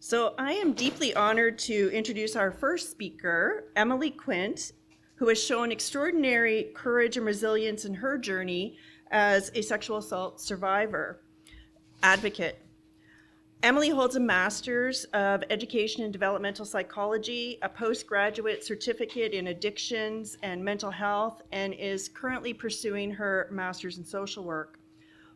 So I am deeply honored to introduce our first speaker, Emily Quint, who has shown extraordinary courage and resilience in her journey as a sexual assault survivor advocate. Emily holds a Master's of Education in Developmental Psychology, a postgraduate certificate in addictions and mental health, and is currently pursuing her Master's in Social Work.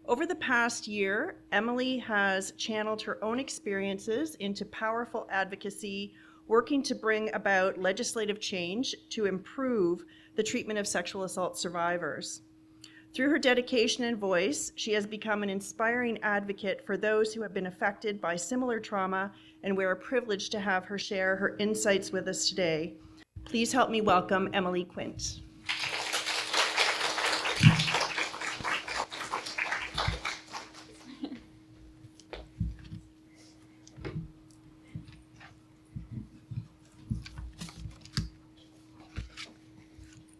Over the past year, Emily has channeled her own experiences into powerful advocacy, working to bring about legislative change to improve the treatment of sexual assault survivors. Through her dedication and voice, she has become an inspiring advocate for those who have been affected by similar trauma, and we're privileged to have her share her insights with us today. Please help me welcome Emily Quint.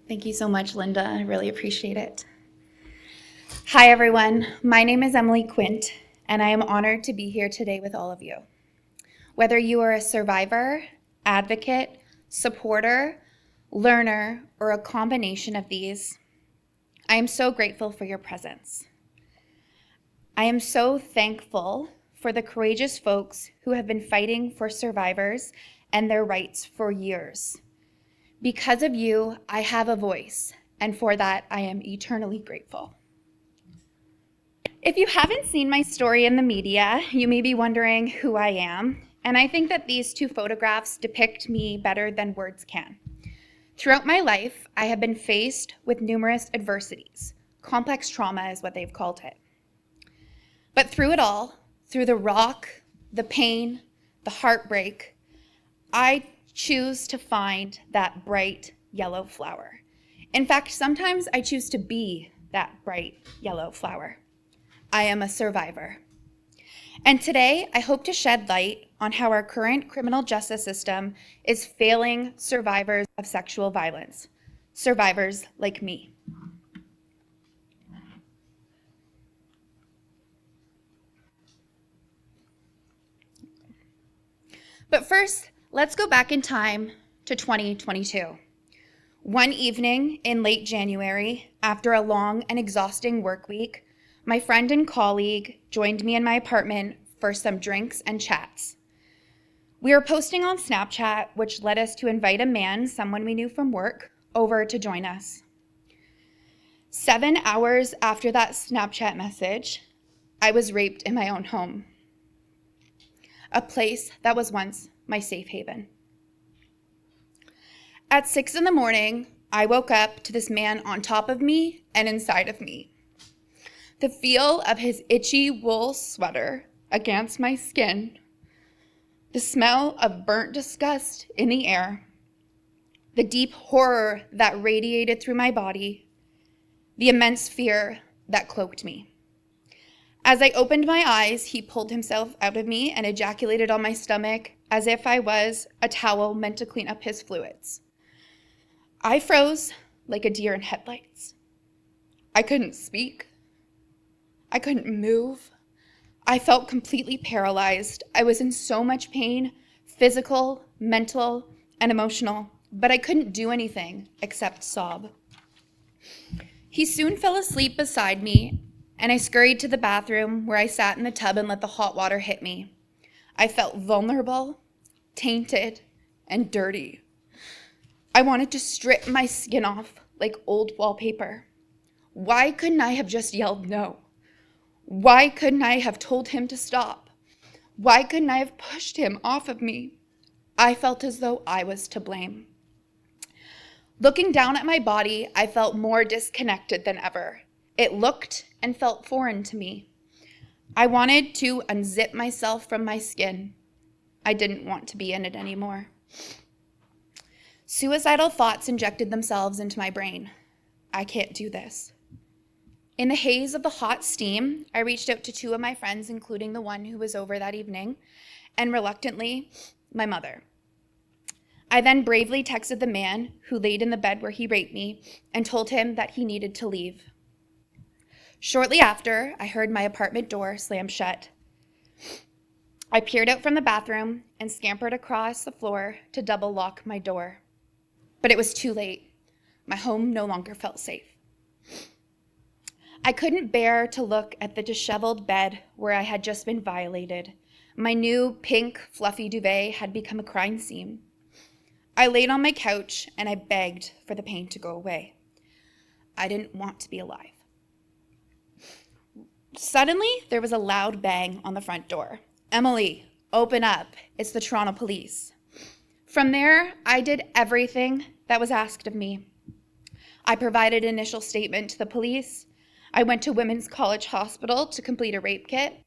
Thank you so much, Linda. I really appreciate it. Hi, everyone. My name is Emily Quint, and I am honored to be here today with all of you. Whether you are a survivor, advocate, supporter, learner, or a combination of these, I am so grateful for your presence. I am so thankful for the courageous folks who have been fighting for survivors and their rights for years. Because of you, I have a voice, and for that, I am eternally grateful. If you haven't seen my story in the media, you may be wondering who I am, and I think that these two photographs depict me better than words can. Throughout my life, I have been faced with numerous adversities. Complex trauma is what they've called it. But through it all, through the rock, the pain, the heartbreak, I choose to find that bright yellow flower. In fact, sometimes I choose to be that bright yellow flower. I am a survivor. And today, I hope to shed light on how our current criminal justice system is failing survivors of sexual violence, survivors like me. But first, let's go back in time to 2022. One evening in late January, after a long and exhausting work week, my friend and colleague joined me in my apartment for some drinks and chats. We were posting on Snapchat, which led us to invite a man, someone we knew from work, over to join us. 7 hours after that Snapchat message, I was raped in my own home, a place that was once my safe haven. At 6 a.m, I woke up to this man on top of me and inside of me. The feel of his itchy wool sweater against my skin, the smell of burnt disgust in the air, the deep horror that radiated through my body, the immense fear that cloaked me. As I opened my eyes, he pulled himself out of me and ejaculated on my stomach as if I was a towel meant to clean up his fluids. I froze like a deer in headlights. I couldn't speak. I couldn't move. I felt completely paralyzed. I was in so much pain, physical, mental, and emotional, but I couldn't do anything except sob. He soon fell asleep beside me, and I scurried to the bathroom where I sat in the tub and let the hot water hit me. I felt vulnerable, tainted, and dirty. I wanted to strip my skin off like old wallpaper. Why couldn't I have just yelled no? Why couldn't I have told him to stop? Why couldn't I have pushed him off of me? I felt as though I was to blame. Looking down at my body, I felt more disconnected than ever. It looked and felt foreign to me. I wanted to unzip myself from my skin. I didn't want to be in it anymore. Suicidal thoughts injected themselves into my brain. I can't do this. In the haze of the hot steam, I reached out to two of my friends, including the one who was over that evening, and reluctantly, my mother. I then bravely texted the man who laid in the bed where he raped me and told him that he needed to leave. Shortly after, I heard my apartment door slam shut. I peered out from the bathroom and scampered across the floor to double lock my door. But it was too late. My home no longer felt safe. I couldn't bear to look at the disheveled bed where I had just been violated. My new pink, fluffy duvet had become a crime scene. I laid on my couch and I begged for the pain to go away. I didn't want to be alive. Suddenly, there was a loud bang on the front door. "Emily, open up. It's the Toronto Police." From there, I did everything that was asked of me. I provided an initial statement to the police. I went to Women's College Hospital to complete a rape kit.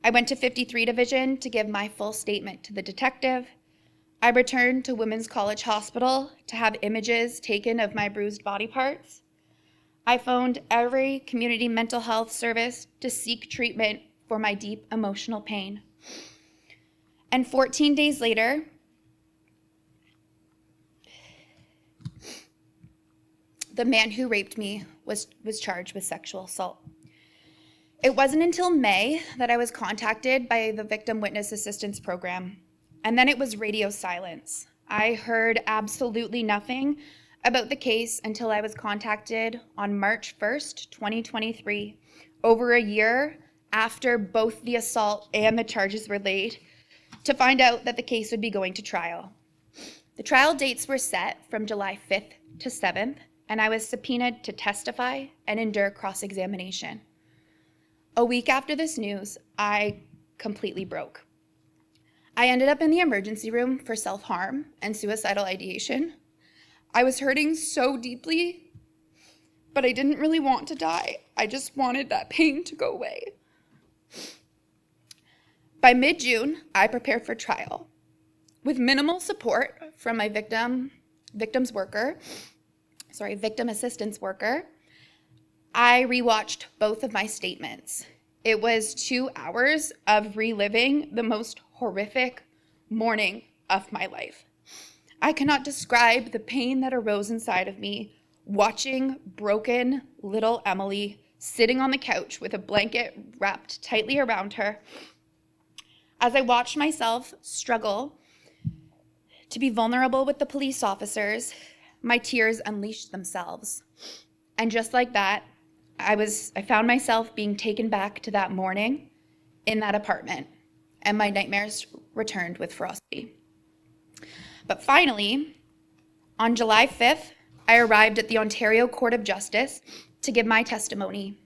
I went to 53 Division to give my full statement to the detective. I returned to Women's College Hospital to have images taken of my bruised body parts. I phoned every community mental health service to seek treatment for my deep emotional pain. And 14 days later, the man who raped me was charged with sexual assault. It wasn't until May that I was contacted by the Victim Witness Assistance Program, and then it was radio silence. I heard absolutely nothing about the case until I was contacted on March 1st, 2023, over a year after both the assault and the charges were laid, to find out that the case would be going to trial. The trial dates were set from July 5th to 7th, and I was subpoenaed to testify and endure cross-examination. A week after this news, I completely broke. I ended up in the emergency room for self-harm and suicidal ideation. I was hurting so deeply, but I didn't really want to die. I just wanted that pain to go away. By mid-June, I prepared for trial. With minimal support from my victim assistance worker, I rewatched both of my statements. It was 2 hours of reliving the most horrific morning of my life. I cannot describe the pain that arose inside of me watching broken little Emily sitting on the couch with a blanket wrapped tightly around her. As I watched myself struggle to be vulnerable with the police officers, my tears unleashed themselves. And just like that, I found myself being taken back to that morning in that apartment, and my nightmares returned with ferocity. But finally, on July 5th, I arrived at the Ontario Court of Justice to give my testimony.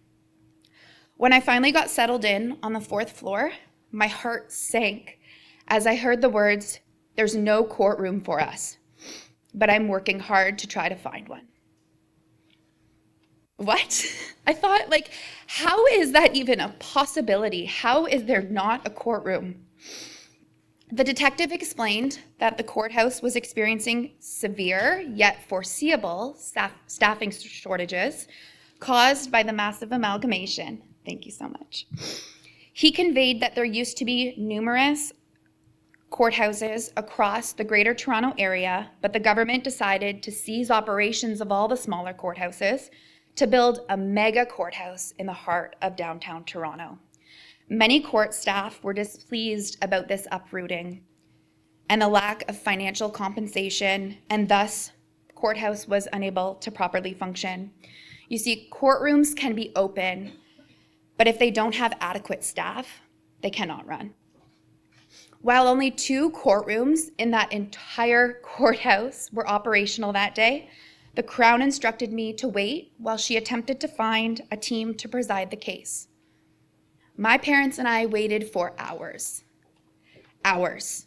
When I finally got settled in on the 4th floor, my heart sank as I heard the words, "There's no courtroom for us, but I'm working hard to try to find one." What? I thought, how is that even a possibility? How is there not a courtroom? The detective explained that the courthouse was experiencing severe yet foreseeable staffing shortages caused by the massive amalgamation. Thank you so much. He conveyed that there used to be numerous courthouses across the Greater Toronto area, but the government decided to cease operations of all the smaller courthouses to build a mega courthouse in the heart of downtown Toronto. Many court staff were displeased about this uprooting and the lack of financial compensation, and thus courthouse was unable to properly function. You see, courtrooms can be open, but if they don't have adequate staff, they cannot run. While only 2 courtrooms in that entire courthouse were operational that day, the Crown instructed me to wait while she attempted to find a team to preside the case. My parents and I waited for hours. Hours.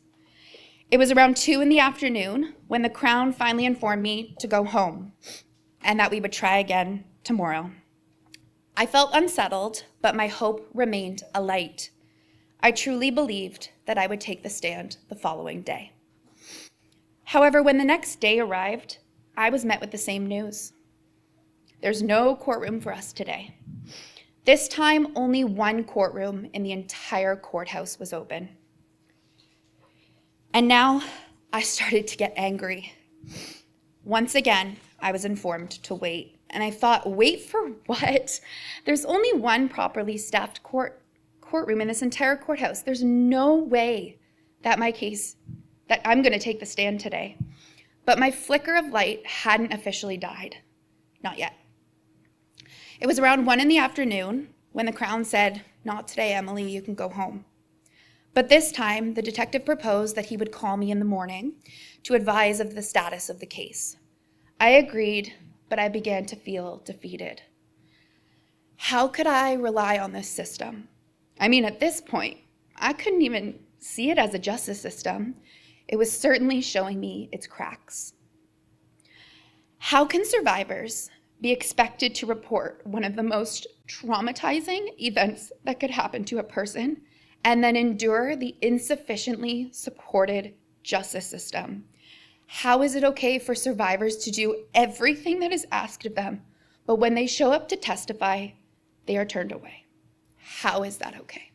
It was around 2 in the afternoon when the Crown finally informed me to go home and that we would try again tomorrow. I felt unsettled, but my hope remained alight. I truly believed that I would take the stand the following day. However, when the next day arrived, I was met with the same news. There's no courtroom for us today. This time, only 1 courtroom in the entire courthouse was open. And now I started to get angry. Once again, I was informed to wait. And I thought, wait for what? There's only 1 properly staffed courtroom, in this entire courthouse. There's no way that I'm going to take the stand today. But my flicker of light hadn't officially died. Not yet. It was around 1 p.m. when the Crown said, "Not today, Emily, you can go home." But this time, the detective proposed that he would call me in the morning to advise of the status of the case. I agreed, but I began to feel defeated. How could I rely on this system? I mean, at this point, I couldn't even see it as a justice system. It was certainly showing me its cracks. How can survivors be expected to report one of the most traumatizing events that could happen to a person and then endure the insufficiently supported justice system? How is it okay for survivors to do everything that is asked of them, but when they show up to testify, they are turned away? How is that okay?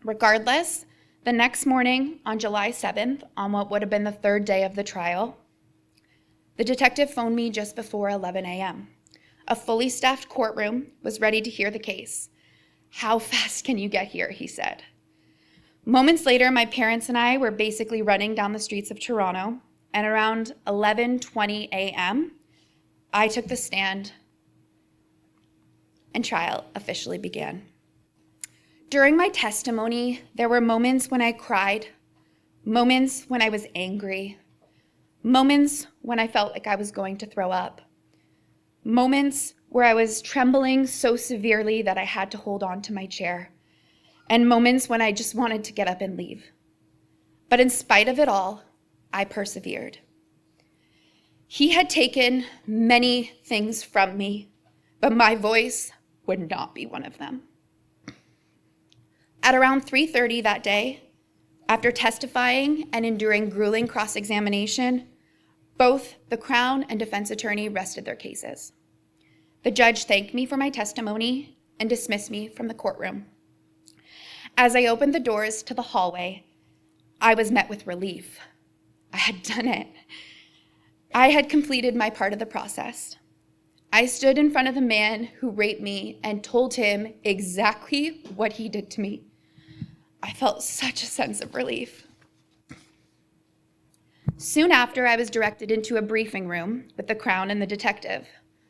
Regardless, the next morning on July 7th, on what would have been the third day of the trial, the detective phoned me just before 11 a.m. A fully staffed courtroom was ready to hear the case. "How fast can you get here?" he said. Moments later, my parents and I were basically running down the streets of Toronto, and around 11:20 a.m., I took the stand and trial officially began. During my testimony, there were moments when I cried, moments when I was angry, moments when I felt like I was going to throw up, moments where I was trembling so severely that I had to hold on to my chair, and moments when I just wanted to get up and leave. But in spite of it all, I persevered. He had taken many things from me, but my voice would not be one of them. At around 3:30 that day, after testifying and enduring grueling cross-examination, both the Crown and defense attorney rested their cases. The judge thanked me for my testimony and dismissed me from the courtroom. As I opened the doors to the hallway, I was met with relief. I had done it. I had completed my part of the process. I stood in front of the man who raped me and told him exactly what he did to me. I felt such a sense of relief. Soon after, I was directed into a briefing room with the Crown and the detective.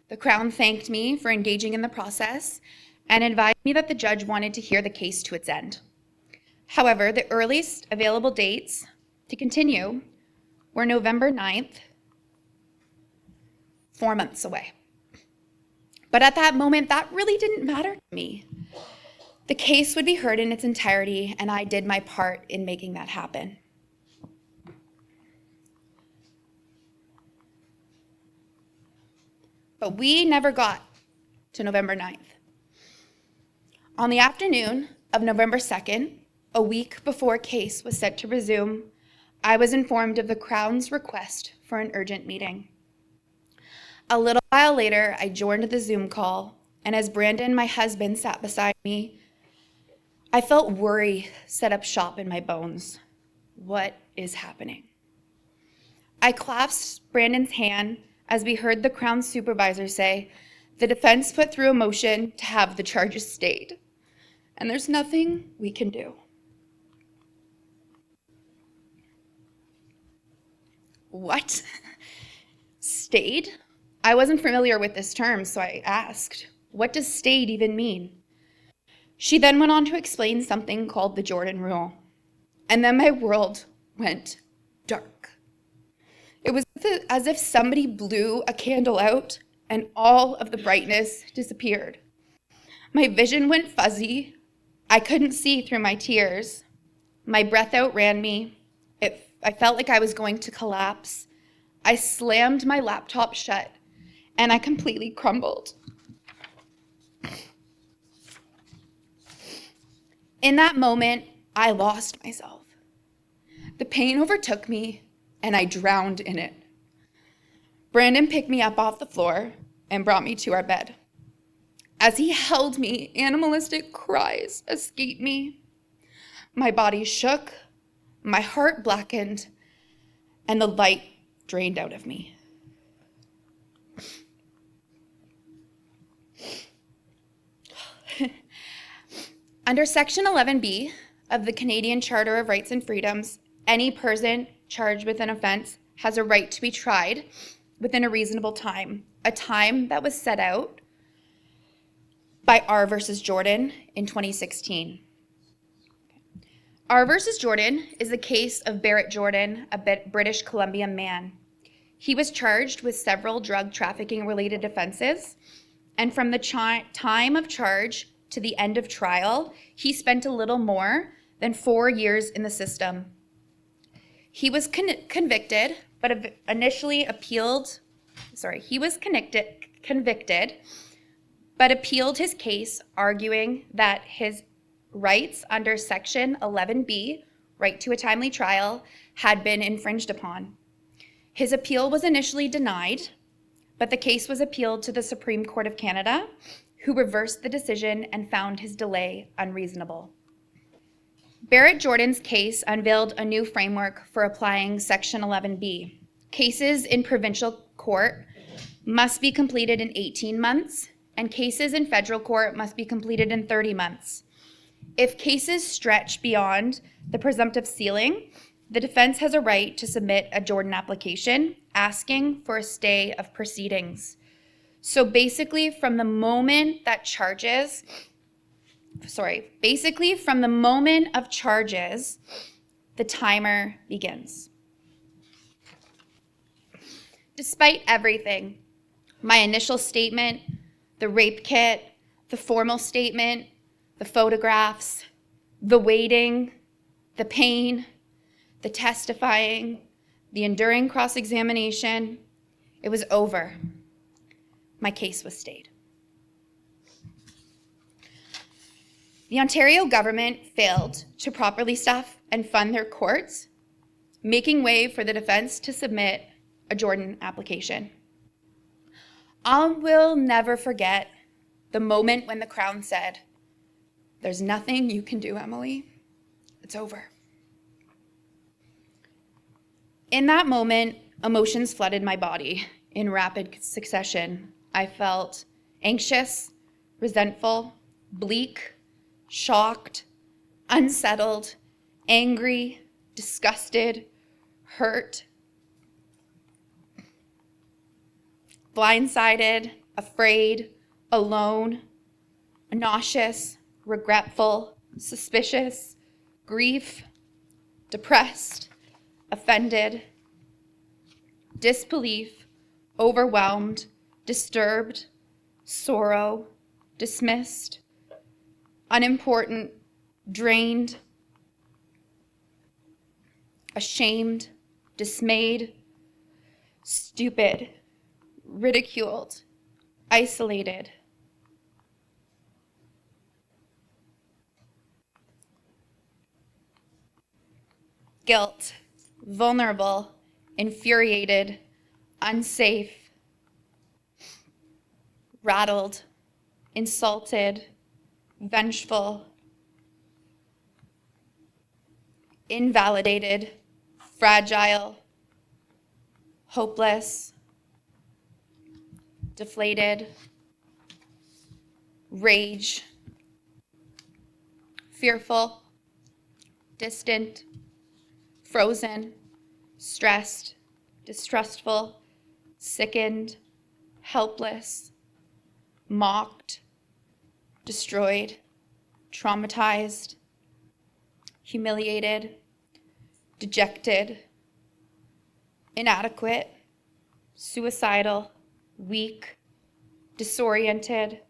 The Crown thanked me for engaging in the process and advised me that the judge wanted to hear the case to its end. However, the earliest available dates to continue were November 9th, 4 months away. But at that moment, that really didn't matter to me. The case would be heard in its entirety, and I did my part in making that happen. But we never got to November 9th. On the afternoon of November 2nd, a week before case was set to resume, I was informed of the Crown's request for an urgent meeting. A little while later, I joined the Zoom call, and as Brandon, my husband, sat beside me, I felt worry set up shop in my bones. What is happening? I clasped Brandon's hand as we heard the Crown supervisor say, "The defense put through a motion to have the charges stayed, and there's nothing we can do." What? Stayed? I wasn't familiar with this term, so I asked, "What does stayed even mean?" She then went on to explain something called the Jordan Rule, and then my world went dark. It was as if somebody blew a candle out and all of the brightness disappeared. My vision went fuzzy. I couldn't see through my tears. My breath outran me. I felt like I was going to collapse. I slammed my laptop shut, and I completely crumbled. In that moment, I lost myself. The pain overtook me, and I drowned in it. Brandon picked me up off the floor and brought me to our bed. As he held me, animalistic cries escaped me. My body shook, my heart blackened, and the light drained out of me. Under Section 11B of the Canadian Charter of Rights and Freedoms, any person charged with an offense has a right to be tried within a reasonable time, a time that was set out by R versus Jordan in 2016. R versus Jordan is the case of Barrett Jordan, a British Columbia man. He was charged with several drug trafficking related offenses, and from the time of charge to the end of trial, he spent a little more than 4 years in the system. He was convicted, but initially appealed, he was convicted, but appealed his case, arguing that his rights under Section 11B, right to a timely trial, had been infringed upon. His appeal was initially denied, but the case was appealed to the Supreme Court of Canada, who reversed the decision and found his delay unreasonable. Barrett Jordan's case unveiled a new framework for applying Section 11B. Cases in provincial court must be completed in 18 months, and cases in federal court must be completed in 30 months. If cases stretch beyond the presumptive ceiling, the defense has a right to submit a Jordan application asking for a stay of proceedings. So basically from the moment of charges, the timer begins. Despite everything, my initial statement, the rape kit, the formal statement, the photographs, the waiting, the pain, the testifying, the enduring cross-examination, it was over. My case was stayed. The Ontario government failed to properly staff and fund their courts, making way for the defense to submit a Jordan application. I will never forget the moment when the Crown said, "There's nothing you can do, Emily. It's over." In that moment, emotions flooded my body in rapid succession. I felt anxious, resentful, bleak, shocked, unsettled, angry, disgusted, hurt, blindsided, afraid, alone, nauseous, regretful, suspicious, grief, depressed, offended, disbelief, overwhelmed, disturbed, sorrow, dismissed, unimportant, drained, ashamed, dismayed, stupid, ridiculed, isolated. Guilt, vulnerable, infuriated, unsafe, rattled, insulted, vengeful, invalidated, fragile, hopeless, deflated, rage, fearful, distant, frozen, stressed, distrustful, sickened, helpless, mocked, destroyed, traumatized, humiliated, dejected, inadequate, suicidal, weak, disoriented,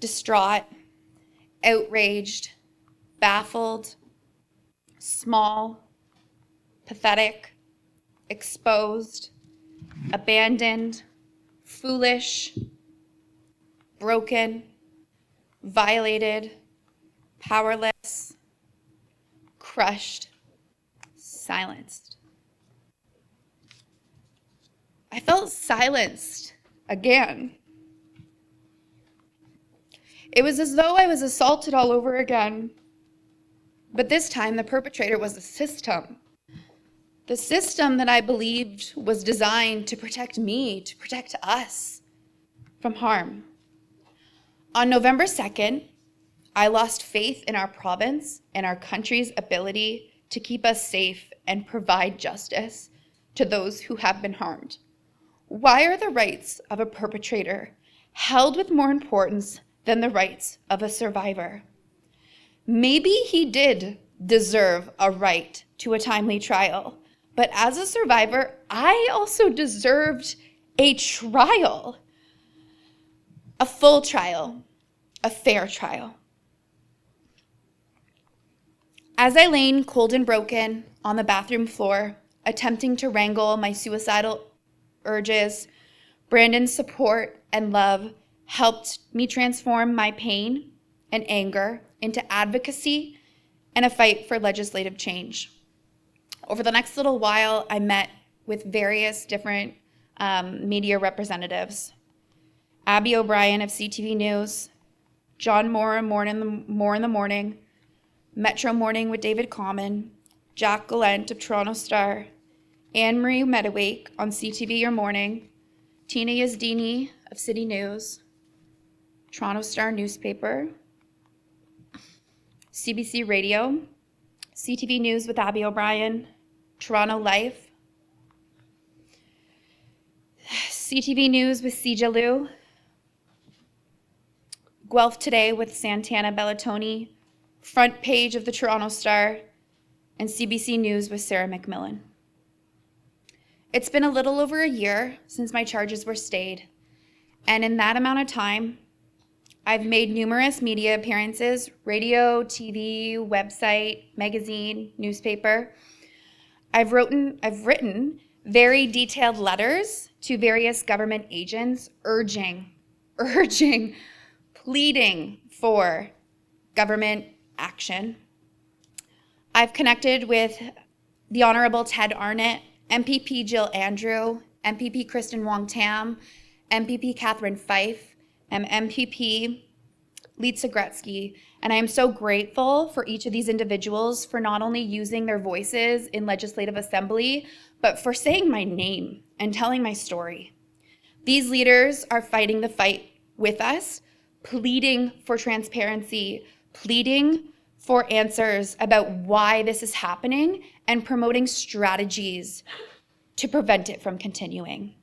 distraught, outraged, baffled, small, pathetic, exposed, abandoned, foolish, broken, violated, powerless, crushed, silenced. I felt silenced again. It was as though I was assaulted all over again. But this time, the perpetrator was the system. The system that I believed was designed to protect me, to protect us from harm. On November 2nd, I lost faith in our province and our country's ability to keep us safe and provide justice to those who have been harmed. Why are the rights of a perpetrator held with more importance than the rights of a survivor? Maybe he did deserve a right to a timely trial, but as a survivor, I also deserved a trial, a full trial, a fair trial. As I lay cold and broken on the bathroom floor, attempting to wrangle my suicidal urges, Brandon's support and love helped me transform my pain and anger into advocacy and a fight for legislative change. Over the next little while, I met with various different media representatives. Abby O'Brien of CTV News, John Moore in the Morning, Metro Morning with David Common, Jack Gallant of Toronto Star, Anne-Marie Medawake on CTV Your Morning, Tina Yazdini of City News, Toronto Star newspaper, CBC Radio, CTV News with Abby O'Brien, Toronto Life, CTV News with Sija Liu, Guelph Today with Santana Bellatoni, front page of the Toronto Star, and CBC News with Sarah McMillan. It's been a little over a year since my charges were stayed, and in that amount of time, I've made numerous media appearances, radio, TV, website, magazine, newspaper. I've written very detailed letters to various government agents urging, pleading for government action. I've connected with the Honorable Ted Arnott, MPP Jill Andrew, MPP Kristen Wong-Tam, MPP Catherine Fife, and MPP Litsa Gretzky, and I am so grateful for each of these individuals for not only using their voices in Legislative Assembly, but for saying my name and telling my story. These leaders are fighting the fight with us, pleading for transparency, pleading for answers about why this is happening, and promoting strategies to prevent it from continuing.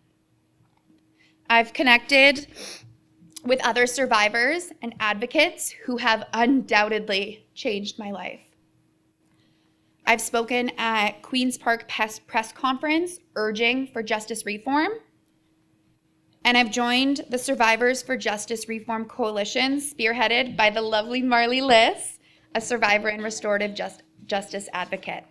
I've connected with other survivors and advocates who have undoubtedly changed my life. I've spoken at Queen's Park press conference urging for justice reform, and I've joined the Survivors for Justice Reform Coalition, spearheaded by the lovely Marley Liss, a survivor and restorative justice advocate.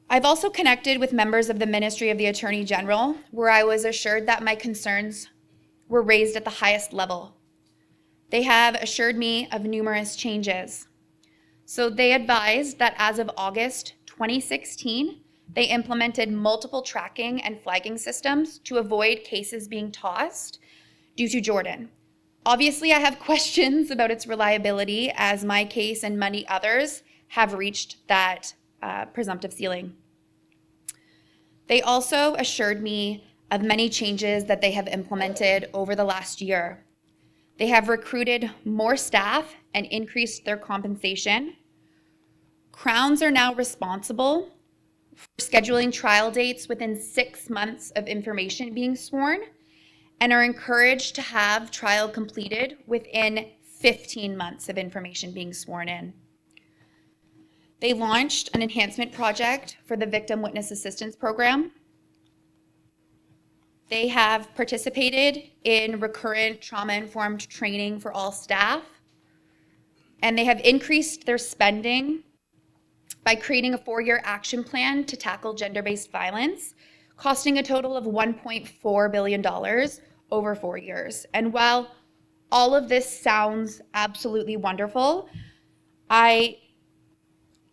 I've also connected with members of the Ministry of the Attorney General, where I was assured that my concerns were raised at the highest level. They have assured me of numerous changes. So they advised that as of August 2016, they implemented multiple tracking and flagging systems to avoid cases being tossed due to Jordan. Obviously, I have questions about its reliability, as my case and many others have reached that presumptive ceiling. They also assured me of many changes that they have implemented over the last year. They have recruited more staff and increased their compensation. Crowns are now responsible for scheduling trial dates within 6 months of information being sworn, and are encouraged to have trial completed within 15 months of information being sworn in. They launched an enhancement project for the Victim Witness Assistance Program. They have participated in recurrent trauma-informed training for all staff, and they have increased their spending by creating a 4-year action plan to tackle gender-based violence, costing a total of $1.4 billion over 4 years. And while all of this sounds absolutely wonderful, I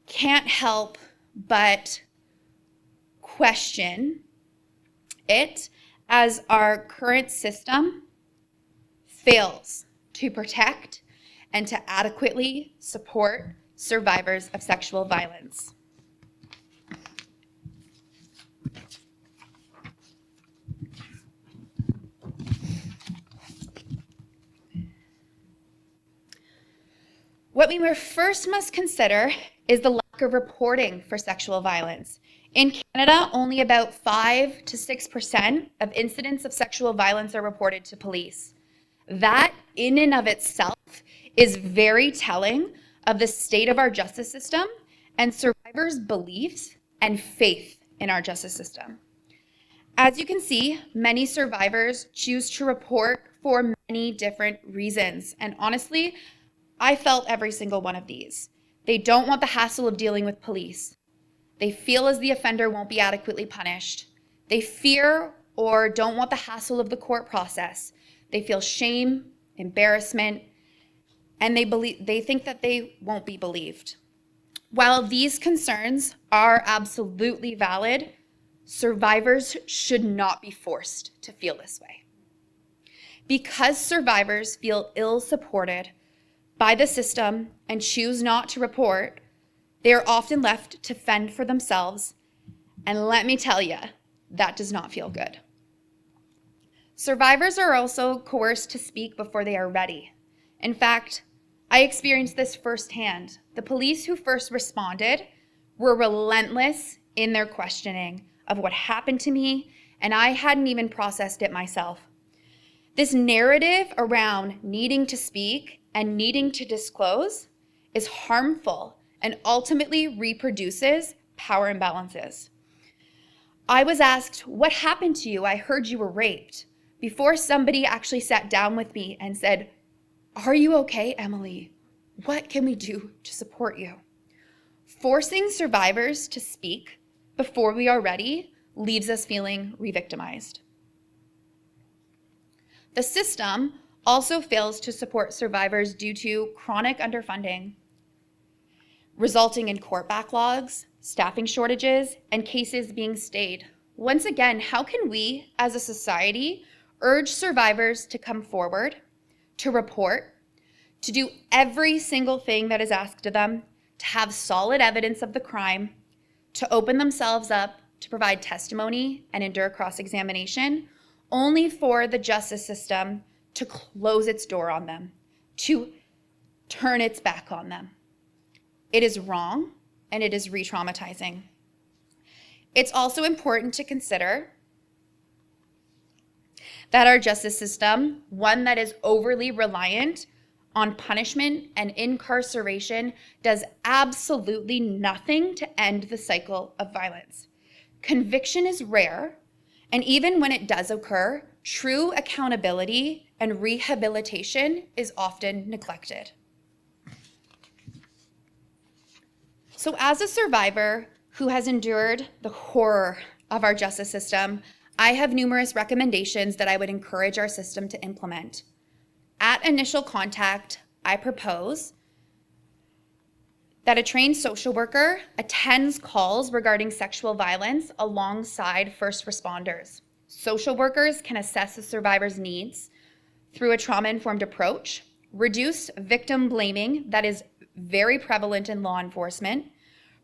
can't help but question it, as our current system fails to protect and to adequately support survivors of sexual violence. What we first must consider is the lack of reporting for sexual violence. In Canada, only about 5 to 6% of incidents of sexual violence are reported to police. That, in and of itself, is very telling of the state of our justice system and survivors' beliefs and faith in our justice system. As you can see, many survivors choose to report for many different reasons. And honestly, I felt every single one of these. They don't want the hassle of dealing with police. They feel as the offender won't be adequately punished. They fear or don't want the hassle of the court process. They feel shame, embarrassment, and they think that they won't be believed. While these concerns are absolutely valid, survivors should not be forced to feel this way. Because survivors feel ill-supported by the system and choose not to report, they are often left to fend for themselves. And let me tell you, that does not feel good. Survivors are also coerced to speak before they are ready. In fact, I experienced this firsthand. The police who first responded were relentless in their questioning of what happened to me, and I hadn't even processed it myself. This narrative around needing to speak and needing to disclose is harmful and ultimately reproduces power imbalances. I was asked, "What happened to you? I heard you were raped," before somebody actually sat down with me and said, "Are you okay, Emily? What can we do to support you?" Forcing survivors to speak before we are ready leaves us feeling re-victimized. The system also fails to support survivors due to chronic underfunding, resulting in court backlogs, staffing shortages, and cases being stayed. Once again, how can we, as a society, urge survivors to come forward, to report, to do every single thing that is asked of them, to have solid evidence of the crime, to open themselves up, to provide testimony and endure cross-examination, only for the justice system to close its door on them, to turn its back on them? It is wrong, and it is re-traumatizing. It's also important to consider that our justice system, one that is overly reliant on punishment and incarceration, does absolutely nothing to end the cycle of violence. Conviction is rare, and even when it does occur, true accountability and rehabilitation is often neglected. So as a survivor who has endured the horror of our justice system, I have numerous recommendations that I would encourage our system to implement. At initial contact, I propose that a trained social worker attends calls regarding sexual violence alongside first responders. Social workers can assess the survivor's needs through a trauma-informed approach, reduce victim blaming that is very prevalent in law enforcement,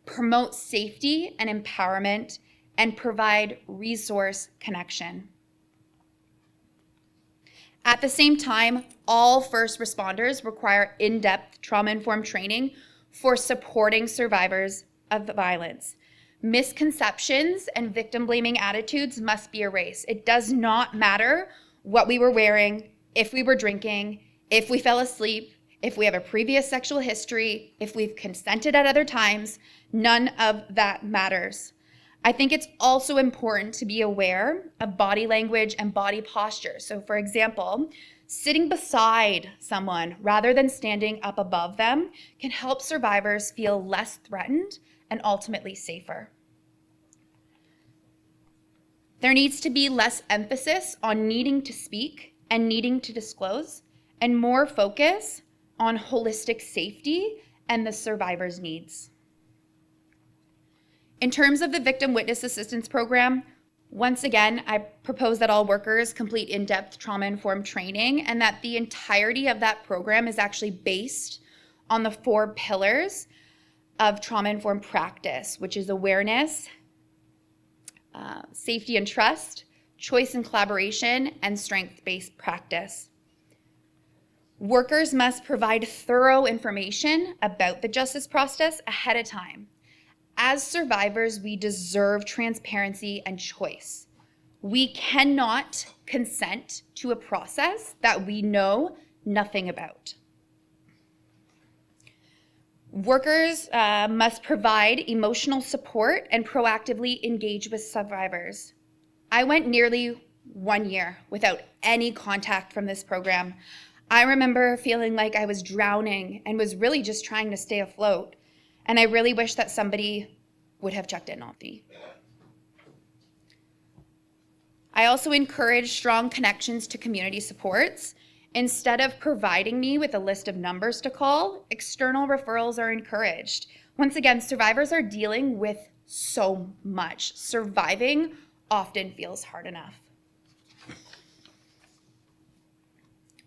promote safety and empowerment, and provide resource connection. At the same time, all first responders require in-depth trauma-informed training for supporting survivors of violence. Misconceptions and victim-blaming attitudes must be erased. It does not matter what we were wearing, if we were drinking, if we fell asleep, if we have a previous sexual history, if we've consented at other times. None of that matters. I think it's also important to be aware of body language and body posture. So for example, sitting beside someone rather than standing up above them can help survivors feel less threatened and ultimately safer. There needs to be less emphasis on needing to speak and needing to disclose, and more focus on holistic safety and the survivor's needs. In terms of the Victim Witness Assistance Program, once again, I propose that all workers complete in-depth trauma-informed training, and that the entirety of that program is actually based on the 4 pillars of trauma-informed practice, which is awareness, safety and trust, choice and collaboration, and strength-based practice. Workers must provide thorough information about the justice process ahead of time. As survivors, we deserve transparency and choice. We cannot consent to a process that we know nothing about. Workers must provide emotional support and proactively engage with survivors. I went nearly 1 year without any contact from this program. I remember feeling like I was drowning and was really just trying to stay afloat. And I really wish that somebody would have checked in on me. I also encourage strong connections to community supports. Instead of providing me with a list of numbers to call, external referrals are encouraged. Once again, survivors are dealing with so much. Surviving often feels hard enough.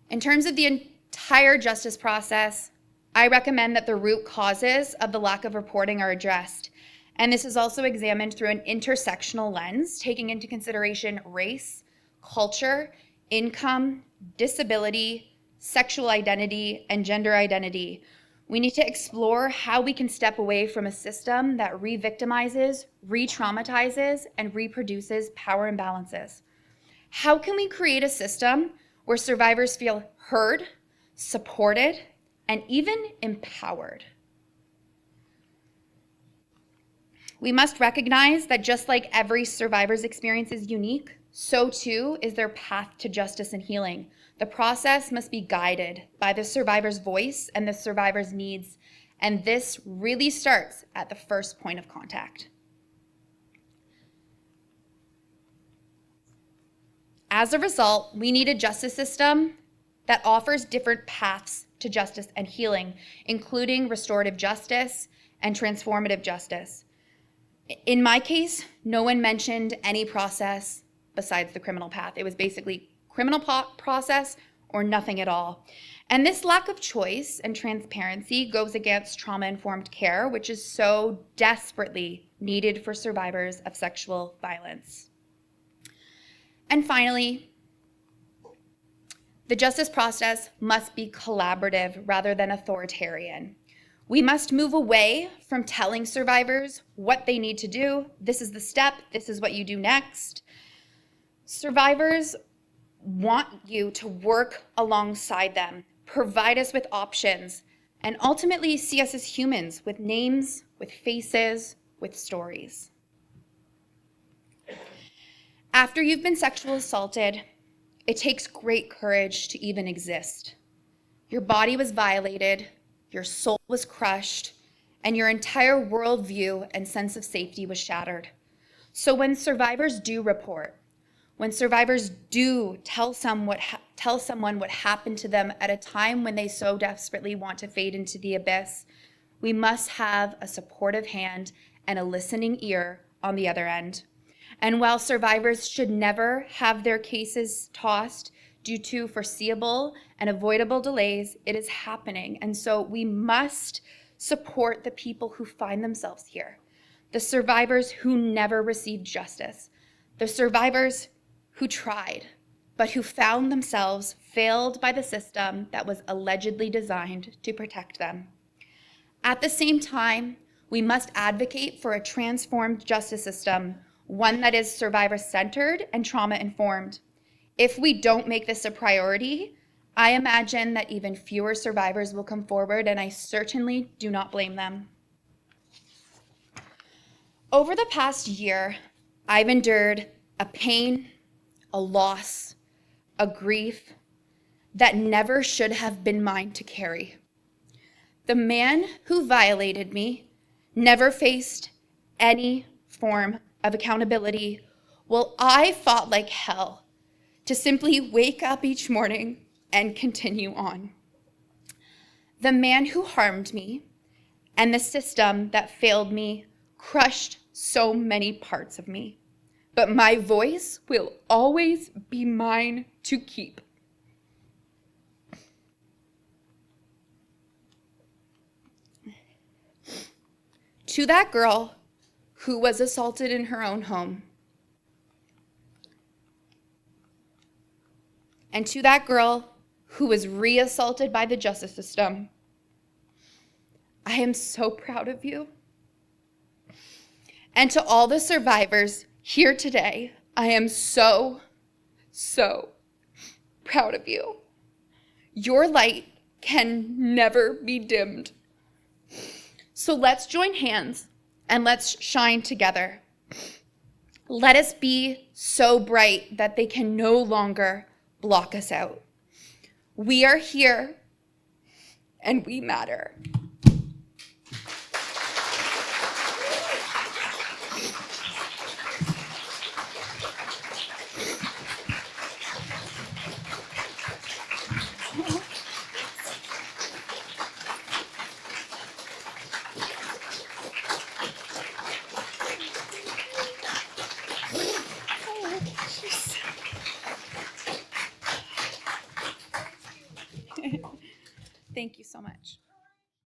In terms of the entire justice process, I recommend that the root causes of the lack of reporting are addressed. And this is also examined through an intersectional lens, taking into consideration race, culture, income, disability, sexual identity, and gender identity. We need to explore how we can step away from a system that re-victimizes, re-traumatizes, and reproduces power imbalances. How can we create a system where survivors feel heard, supported, and even empowered? We must recognize that just like every survivor's experience is unique, so too is their path to justice and healing. The process must be guided by the survivor's voice and the survivor's needs, and this really starts at the first point of contact. As a result, we need a justice system that offers different paths to justice and healing, including restorative justice and transformative justice. In my case, no one mentioned any process besides the criminal path. It was basically criminal process or nothing at all. And this lack of choice and transparency goes against trauma-informed care, which is so desperately needed for survivors of sexual violence. And finally, the justice process must be collaborative rather than authoritarian. We must move away from telling survivors what they need to do. This is the step, this is what you do next. Survivors want you to work alongside them, provide us with options, and ultimately see us as humans with names, with faces, with stories. After you've been sexually assaulted, it takes great courage to even exist. Your body was violated, your soul was crushed, and your entire worldview and sense of safety was shattered. So when survivors do report, when survivors do tell someone what happened to them at a time when they so desperately want to fade into the abyss, we must have a supportive hand and a listening ear on the other end. And while survivors should never have their cases tossed due to foreseeable and avoidable delays, it is happening. And so we must support the people who find themselves here, the survivors who never received justice, the survivors who tried, but who found themselves failed by the system that was allegedly designed to protect them. At the same time, we must advocate for a transformed justice system, one that is survivor-centered and trauma-informed. If we don't make this a priority, I imagine that even fewer survivors will come forward, and I certainly do not blame them. Over the past year, I've endured a pain, a loss, a grief that never should have been mine to carry. The man who violated me never faced any form of accountability, while I fought like hell to simply wake up each morning and continue on. The man who harmed me and the system that failed me crushed so many parts of me, but my voice will always be mine to keep. To that girl who was assaulted in her own home, and to that girl who was reassaulted by the justice system. I am so proud of you. And to all the survivors here today, I am so proud of you. Your light can never be dimmed. So let's join hands and let's shine together. Let us be so bright that they can no longer block us out. We are here and we matter. Thank you so much.